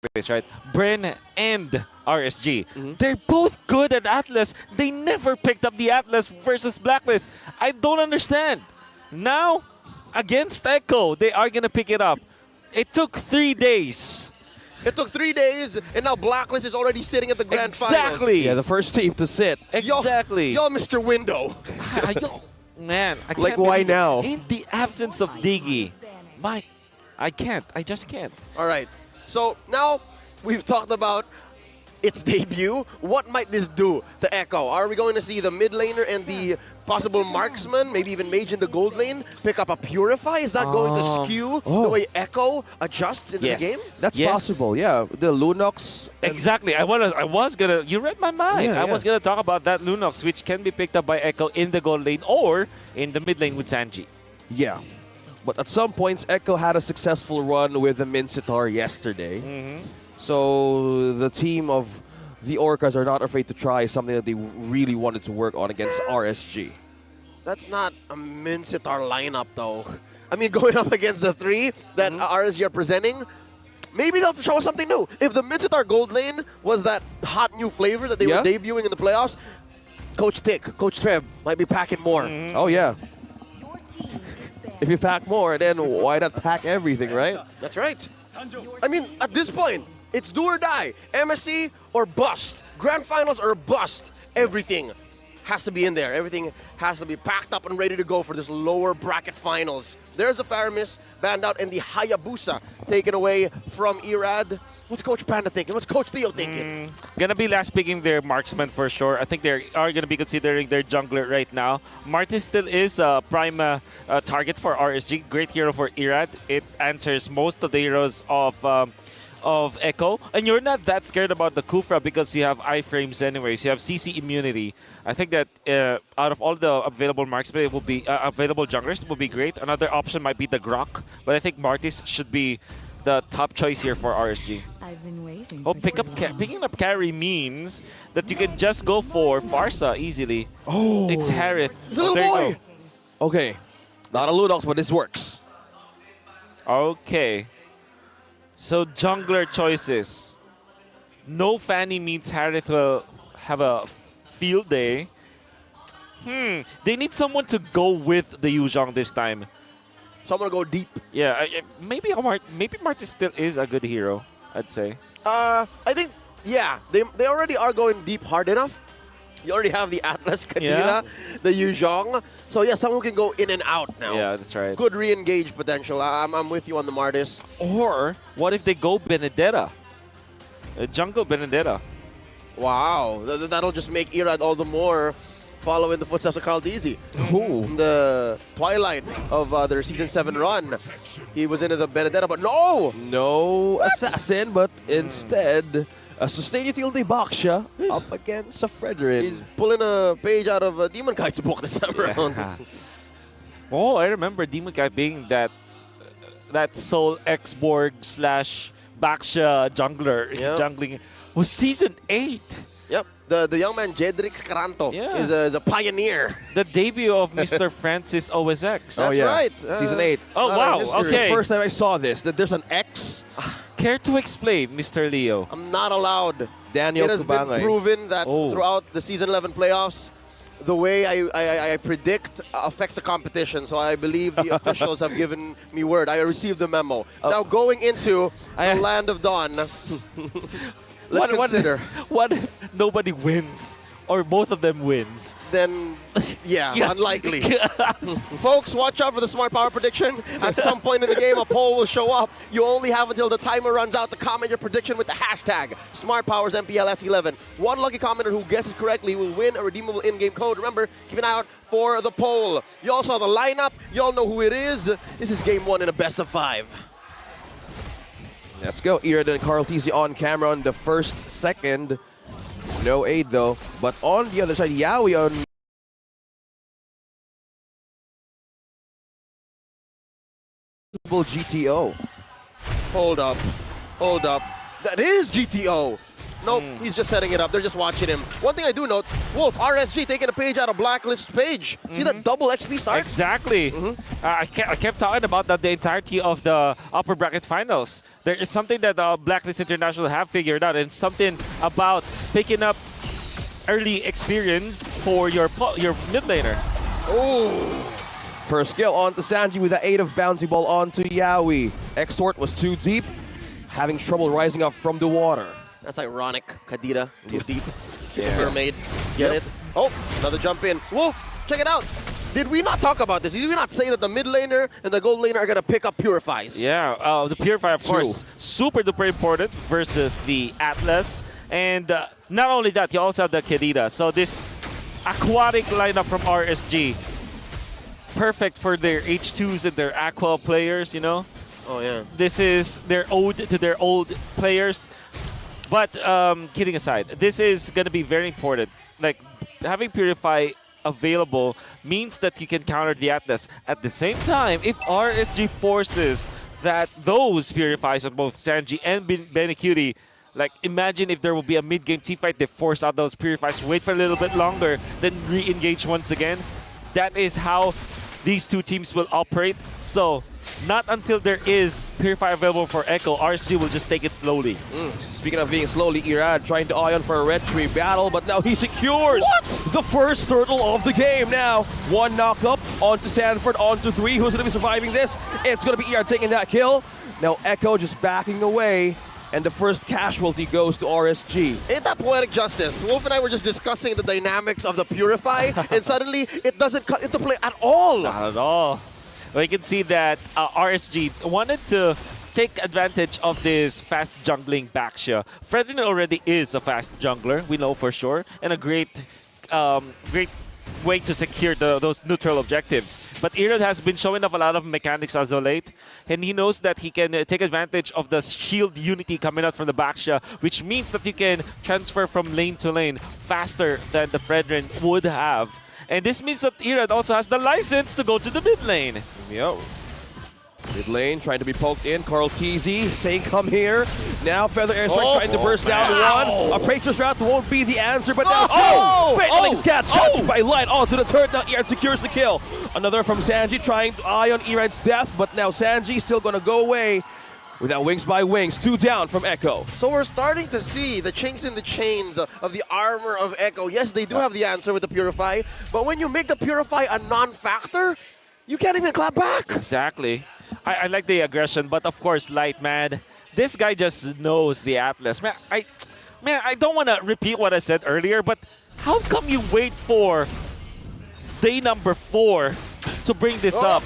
Blacklist, right? Bren and RSG. They're both good at Atlas. They never picked up the Atlas versus Blacklist. I don't understand. Now, against Echo, they are going to pick it up. It took 3 days. It took 3 days, and now Blacklist is already sitting at the grand finals. Exactly. Yeah, the first team to sit. Exactly. Yo, Mr. Window. Man, I Like, can't why believe- now? In the absence of Diggy, I can't. I just can't. All right. So now we've talked about its debut. What might this do to Echo? Are we going to see the mid laner and the possible marksman, maybe even mage in the gold lane, pick up a Purify? Is that going to skew the way Echo adjusts into the game? That's Yes. possible, yeah. The Lunox. Exactly. I was gonna. You read my mind. Yeah, I was gonna talk about that Lunox, which can be picked up by Echo in the gold lane or in the mid lane with Sanji. Yeah. But at some points, Echo had a successful run with the Mincetar yesterday. So the team of the Orcas are not afraid to try something that they really wanted to work on against RSG. That's not a Mincitar lineup, though. I mean, going up against the three that RSG are presenting, maybe they'll show us something new. If the Mincitar gold lane was that hot new flavor that they were debuting in the playoffs, Coach Tick, Coach Treb might be packing more. Oh, yeah. If you pack more, then why not pack everything, right? That's right. I mean, at this point, it's do or die. MSC or bust. Grand finals or bust. Everything has to be in there. Everything has to be packed up and ready to go for this lower bracket finals. There's the Faramis banned out and the Hayabusa taken away from Irad. What's Coach Panda thinking? What's Coach Theo thinking? Gonna be last picking their marksman for sure. I think they are gonna be considering their jungler right now. Martis still is a prime target for RSG. Great hero for Irad. It answers most of the heroes of Echo, and you're not that scared about the Kufra because you have iframes anyways. You have CC immunity. I think that out of all the available marksmen, it will be available junglers. It will be great. Another option might be the Grok, but I think Martis should be the top choice here for RSG. I've been waiting. Oh, picking up carry means that you can just go for Farsa easily. Oh, It's Harith. It's a little there you boy. Okay. Not a Lunox, but this works. go. Okay. So jungler choices. No Fanny means Harith will have a field day. They need someone to go with the Yuzhong this time. So I'm going to go deep. Yeah, maybe Martis still is a good hero, I'd say. I think, yeah, they already are going deep hard enough. You already have the Atlas, Kadira, the Yuzhong. So, yeah, someone who can go in and out now. Yeah, that's right. Good re-engage potential. I'm with you on the Martis. Or what if they go Benedetta? Jungle Benedetta. Wow. That'll just make Irad all the more follow in the footsteps of Carl Deasy. In the twilight of their Season 7 run, he was into the Benedetta, but no! No assassin, but instead, a sustain utility Baksha up against a Fredrin. He's pulling a page out of Demon Kai's book this time around. Oh, I remember Demon Guy being that Soul X-Borg / Baksha jungler. Yep. Jungling was Season 8. Yep, the young man Jedrix Caranto Yeah. is a pioneer. The debut of Mr. Francis OSX. That's right. Season 8. Oh, not wow, a history. okay. First time I saw this, that there's an X. Care to explain, Mr. Leo? I'm not allowed. Daniel It has been Kubangay. proven that Oh. throughout the Season 11 playoffs, the way I predict affects the competition. So I believe the officials have given me word. I received the memo. Now going into the Land of Dawn, let's consider. What if nobody wins? Or both of them wins? Then, yeah, Yeah. unlikely. Folks, watch out for the Smart Power prediction. At some point in the game, a poll will show up. You only have until the timer runs out to comment your prediction with the hashtag SmartPowers MPL S11. One lucky commenter who guesses correctly will win a redeemable in-game code. Remember, keep an eye out for the poll. You all saw the lineup. You all know who it is. This is game 1 in a best of 5. Let's go. Irad and Carl TZ on camera on the first second. No aid though. But on the other side, Yaoi on GTO. Hold up. Hold up. That is GTO. Nope, he's just setting it up. They're just watching him. One thing I do note, Wolf, RSG taking a page out of Blacklist page. See that double XP start? Exactly. I kept talking about that the entirety of the upper bracket finals. There is something that Blacklist International have figured out, and something about picking up early experience for your mid laner. Oh, First skill onto Sanji with the 8 of bouncy ball onto Yaoi. Extort was too deep, having trouble rising up from the water. that's ironic. Kadira, too deep. Mermaid, get it? Oh, another jump in. Wolf, check it out. Did we not talk about this? Did we not say that the mid laner and the gold laner are going to pick up Purifies? Yeah, the Purify, of course, super duper important versus the Atlas. And not only that, you also have the Kedida. So this aquatic lineup from RSG, perfect for their H2s and their Aqua players, you know? Oh, yeah. This is their ode to their old players. But kidding aside, this is going to be very important. Like, having Purify available means that you can counter the Atlas. At the same time, if RSG forces that those Purifies on both Sanji and Benecutie, like, imagine if there will be a mid-game team fight, they force out those Purifies, wait for a little bit longer, then re-engage once again. That is how these two teams will operate. So, not until there is Purify available for Echo, RSG will just take it slowly. Speaking of being slowly, Irad trying to ion for a red tree battle, but now he secures the first turtle of the game. Now, one knock up onto Sanford, onto 3. Who's going to be surviving this? It's going to be Irad taking that kill. Now, Echo just backing away, and the first casualty goes to RSG. Ain't that poetic justice? Wolf and I were just discussing the dynamics of the Purify, and suddenly it doesn't come into play at all. Not at all. We can see that RSG wanted to take advantage of this fast jungling Baxia. Fredrin already is a fast jungler, we know for sure, and a great way to secure those neutral objectives. But Irad has been showing off a lot of mechanics as of late, and he knows that he can take advantage of the shield unity coming out from the Baxia, which means that you can transfer from lane to lane faster than the Fredrin would have. And this means that Irad also has the license to go to the mid lane. Yo. Mid lane trying to be poked in. Carl TZ saying come here. Now Feather Airstrike trying to burst down one. A Praetor's Wrath won't be the answer, but now Fatalik Scats captured by Light onto the turret. Now Irad secures the kill. Another from Sanji trying to eye on Irad's death, but now Sanji still going to go away with that Wings by Wings. 2 down from Echo. So we're starting to see the chinks in the chains of the armor of Echo. Yes, they do have the answer with the Purify, but when you make the Purify a non-factor, you can't even clap back. Exactly. I like the aggression, but of course, Light, man, this guy just knows the Atlas. Man, I don't want to repeat what I said earlier, but how come you wait for day number 4 to bring this up?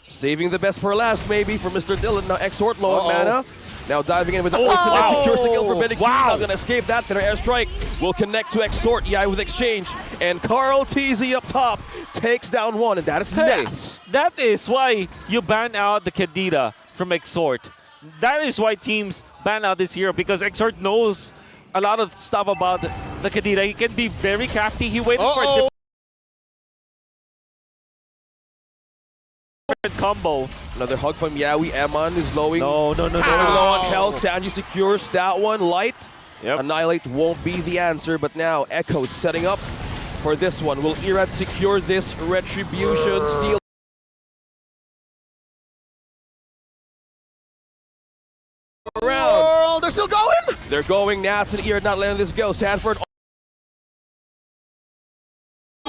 Saving the best for last, maybe, for Mr. Dillon. Now Exhort low on mana. Now diving in with the ultimate, secures the kill for Benecutie. Not going to escape that. Feather Airstrike will connect to Exhort. Yeah, with exchange. And Carl TZ up top takes down one, and that is Nats. That is why you ban out the Kedida from Exhort. That is why teams ban out this hero, because Exhort knows a lot of stuff about the Kedida. He can be very crafty. He waited for a different combo. Another hug from Yaoi. Eman is lowing. No. Going low on health. Sanji secures that one. Light. Yep. Annihilate won't be the answer, but now Echo setting up for this one. Will Irad secure this retribution? Steal around. They're still going. They're going. Nats and Irad not letting this go. Sanford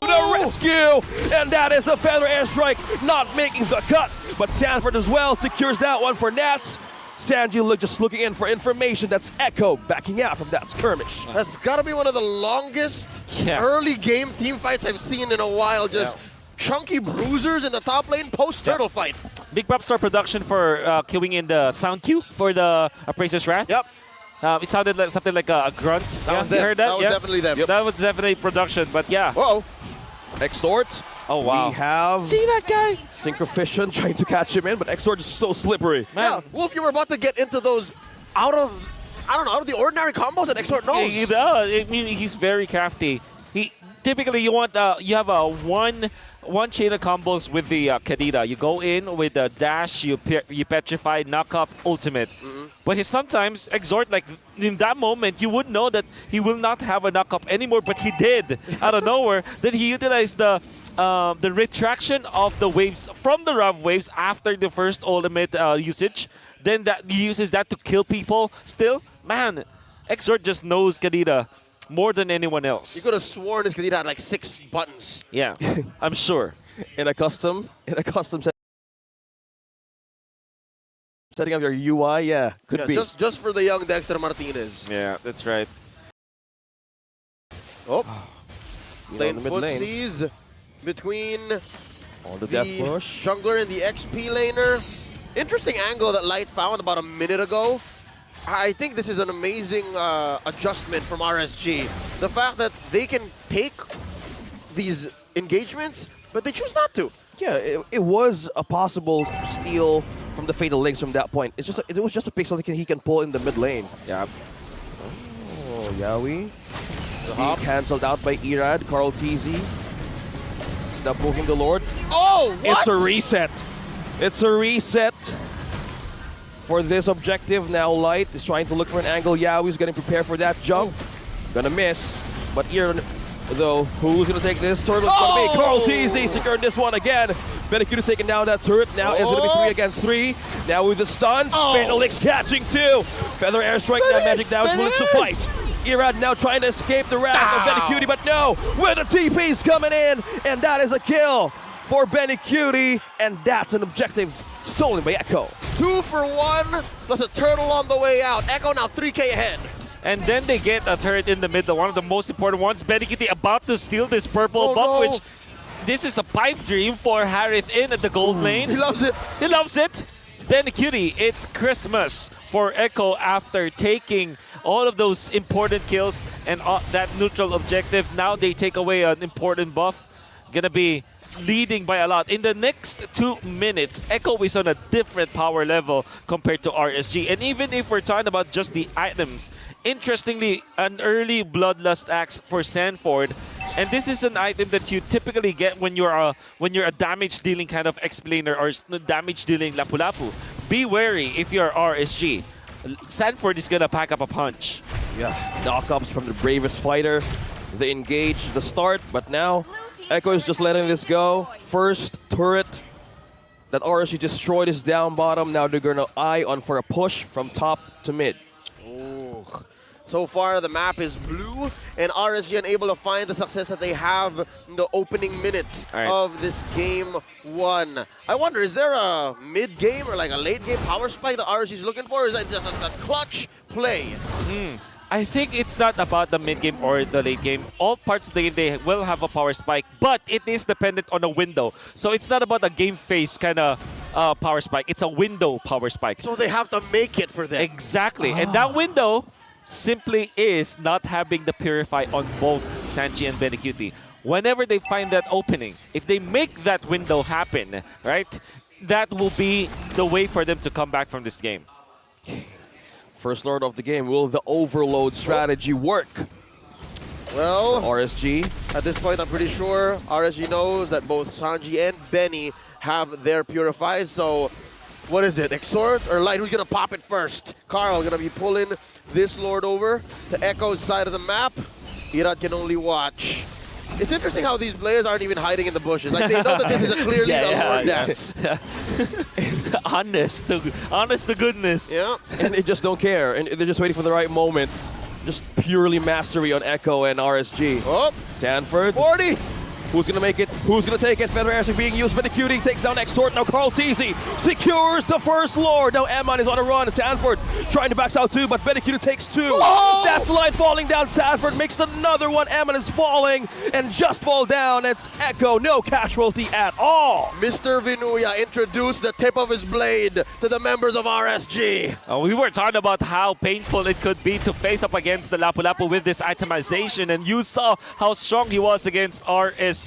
the rescue, and that is the Feather Airstrike not making the cut, but Sanford as well secures that one for Nats. Sanji just looking in for information. That's Echo backing out from that skirmish. That's got to be one of the longest early game team fights I've seen in a while. Just chunky bruisers in the top lane post-turtle fight. Big props to our production for queuing in the sound cue for the Appraiser's Wrath. Yep. It sounded like something like a grunt. That was you them. heard that? That was definitely them. That was definitely production, but yeah. Whoa. Exhort. Oh, wow. We have See that guy? Synchrofician trying to catch him in, but Exhort is so slippery. Yeah, Wolf, you were about to get into those out of the ordinary combos that Exhort knows. I mean, he's very crafty. Typically, you have a one one chain of combos with the Kadita. You go in with the dash, you petrify, knock up, ultimate. But he sometimes exhort, like in that moment, you would know that he will not have a knock up anymore, but he did out of nowhere. Then he utilized the retraction of the waves from the Rav waves after the first ultimate usage. Then that he uses that to kill people. Still, man, Exort just knows Kadita more than anyone else. You could have sworn his Kadita had like 6 buttons. Yeah, I'm sure. In a custom setting up your UI, yeah, could be. Just for the young Dexter Martinez. Yeah, that's right. Oh, In the mid lane. footsies between On the the death push. jungler and the XP laner. Interesting angle that Light found about a minute ago. I think this is an amazing adjustment from RSG. The fact that they can take these engagements, but they choose not to. Yeah, it was a possible steal from the Fatal Links from that point. It was just a pixel that he can pull in the mid lane. Yeah. Oh, Yawi. Being cancelled out by Irad. Carl TZ. Stop poking the Lord. Oh, what? It's a reset. It's a reset for this objective. Now Light is trying to look for an angle. Yawi's getting prepared for that jump. Gonna miss. But Irad, though, who's gonna take this? Turtle's gonna be Carl TZ secured this one again. Benikuta taking down that turret. Now it's gonna be 3 against 3. Now with the stun. Fatal Links catching 2. Feather airstrike. Now magic damage will it suffice. Irad now trying to escape the wrath of Benikuta, but no, with the TP's coming in, and that is a kill for Benikuta, and that's an objective stolen by Echo. 2 for 1, plus a turtle on the way out. Echo now 3K ahead. And then they get a turret in the middle, one of the most important ones. Benikuta about to steal this purple buff, which this is a pipe dream for Harith in at the gold lane. He loves it. He loves it. Benikuta, it's Christmas for Echo after taking all of those important kills and that neutral objective. Now they take away an important buff. Gonna be leading by a lot. In the next 2 minutes, Echo is on a different power level compared to RSG. And even if we're talking about just the items, interestingly, an early Bloodlust Axe for Sanford. And this is an item that you typically get when you're a damage-dealing kind of explainer or damage-dealing Lapu-Lapu. Be wary if you're RSG. Sanford is gonna pack up a punch. Yeah, knockups from the bravest fighter. They engage the start, but now Echo is just letting this go. First turret that RSG destroyed is down bottom. Now they're gonna eye on for a push from top to mid. Ooh. So far, the map is blue, and RSG unable to find the success that they have in the opening minutes of this game 1. I wonder, is there a mid-game or like a late-game power spike that RSG is looking for, or is that just a clutch play? I think it's not about the mid-game or the late game. All parts of the game, they will have a power spike, but it is dependent on a window. So it's not about a game phase kind of power spike. It's a window power spike. So they have to make it for them. Exactly. And that window simply is not having the Purify on both Sanji and Benikuta. Whenever they find that opening, if they make that window happen, right, that will be the way for them to come back from this game. First Lord of the game, will the overload strategy work? Well, RSG. at this point, I'm pretty sure RSG knows that both Sanji and Benny have their Purifies, so what is it, Exhort or Light? Who's going to pop it first? Carl going to be pulling this Lord over to Echo's side of the map. Irad can only watch. It's interesting how these players aren't even hiding in the bushes. Like, they know that this is a clearly a Lord dance. honest to goodness. Yeah. And they just don't care, and they're just waiting for the right moment. Just purely mastery on Echo and RSG. Oh, Sanford. 40. Who's gonna make it? Who's gonna take it? Feather Airstrike being used, but the cutie takes down Exhort. Now Carl TZ secures the first Lord. Now Eman is on a run. Sanford trying to back out too, but Benikuta takes 2. Oh! That's Light falling down. Sanford makes another one. Eman is falling and just fall down. It's Echo, no casualty at all. Mr. Vinuya introduced the tip of his blade to the members of RSG. We were talking about how painful it could be to face up against the Lapu-Lapu with this itemization, and you saw how strong he was against RSG.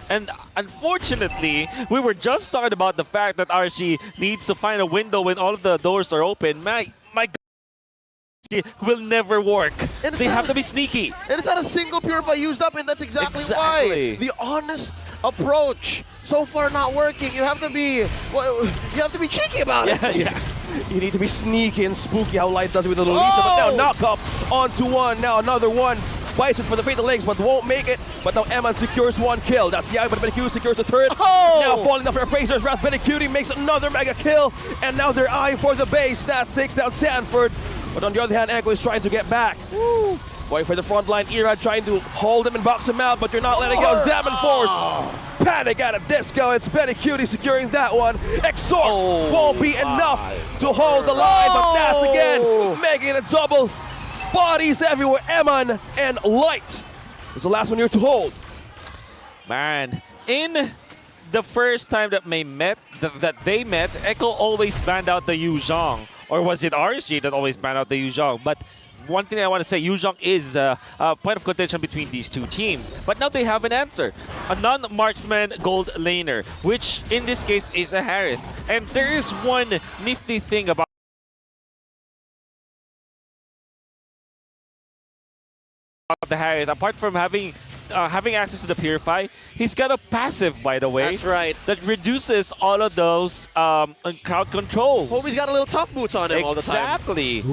And unfortunately, we were just talking about the fact that RSG needs to find a window when all of the doors are open. My God, will never work. They have to be sneaky. And it's not a single Purify used up, and that's exactly why. The honest approach. So far not working. You have to be cheeky about it. Yeah. You need to be sneaky and spooky how Light does it with a Lolita, but now knock up onto one. Now another one. Bites it for the fatal legs, but won't make it. But now Eman secures one kill. That's Yao, but Benecutie secures the third. Now falling off their appraisers, Wrath Benecutie makes another mega kill. And now they're eyeing for the base. That takes down Sanford. But on the other hand, Echo is trying to get back. Woo. Going for the front line, Irad trying to hold him and box him out, but you're not letting go. Zaman Force. Panic at a disco. It's Benecutie securing that one. Exort won't be enough to hold the line, but that's again making it a double. Bodies everywhere. Eman and Light is the last one here to hold. Man, in the first time that they met, Echo always banned out the Yu Zhong. Or was it RSG that always banned out the Yu Zhong? But one thing I want to say, Yu Zhong is a point of contention between these two teams. But now they have an answer. A non-marksman gold laner, which in this case is a Harith. And there is one nifty thing about the Harith, apart from having access to the Purify, he's got a passive, by the way. That's right. That reduces all of those crowd controls. Homie's got a little tough boots on him all the time. Exactly.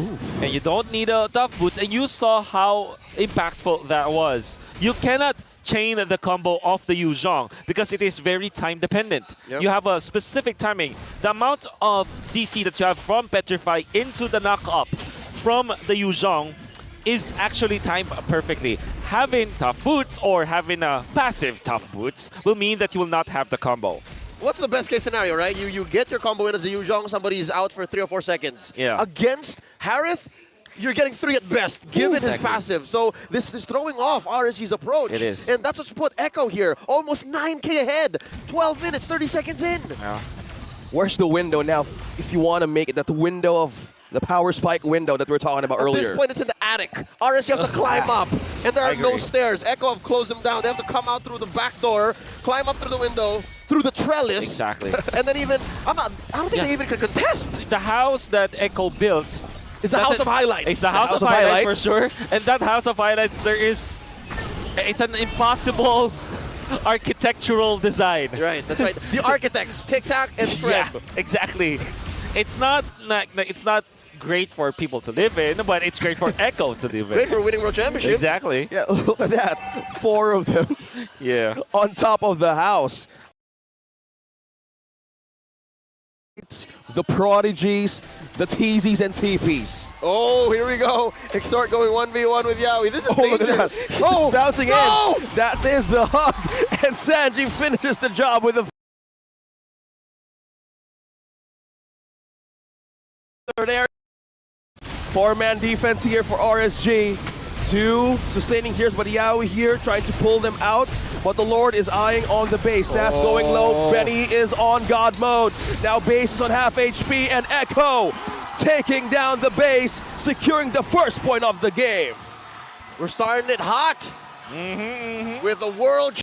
And you don't need a tough boots. And you saw how impactful that was. You cannot chain the combo of the Yu Zhong because it is very time dependent. Yep. You have a specific timing. The amount of CC that you have from Petrify into the knock-up from the Yu Zhong is actually timed perfectly. Having tough boots or having a passive tough boots will mean that you will not have the combo. What's the best case scenario, right? You get your combo in as a Yu Zhong, somebody's out for 3 or 4 seconds. Yeah. Against Harith, you're getting 3 at best, given his passive. So this is throwing off RSG's approach. It is. And that's what's put Echo here, almost 9K ahead. 12 minutes, 30 seconds in. Yeah. Where's the window now if you want to make it that window of the power spike window that we were talking about earlier? At this point, it's in the attic. RSG have to climb up, and there are no agree. stairs. Echo have closed them down. They have to come out through the back door, climb up through the window, through the trellis. Exactly. And then even, I don't think they even can contest. The house that Echo built It's the House of Highlights. It's the House of Highlights for sure. And that House of Highlights, it's an impossible architectural design. Right, that's right. The architects, Tic Tac and Shred. Yeah, exactly. It's not great for people to live in, but it's great for Echo to live in. Great for winning world championships. Exactly. Yeah, look at that. 4 of them Yeah. on top of the house. It's the Prodigies, the TZs, and TPs. Oh, here we go. Exort going 1v1 with Yaoi. This is Look at dangerous. that. He's just bouncing in. That is the hug. And Sanji finishes the job with a third air. 4-man defense here for RSG. 2 sustaining here's but Yaoi here trying to pull them out. But the Lord is eyeing on the base. That's going low. Benny is on God mode. Now base is on half HP and Echo taking down the base, securing the first point of the game. We're starting it hot with the world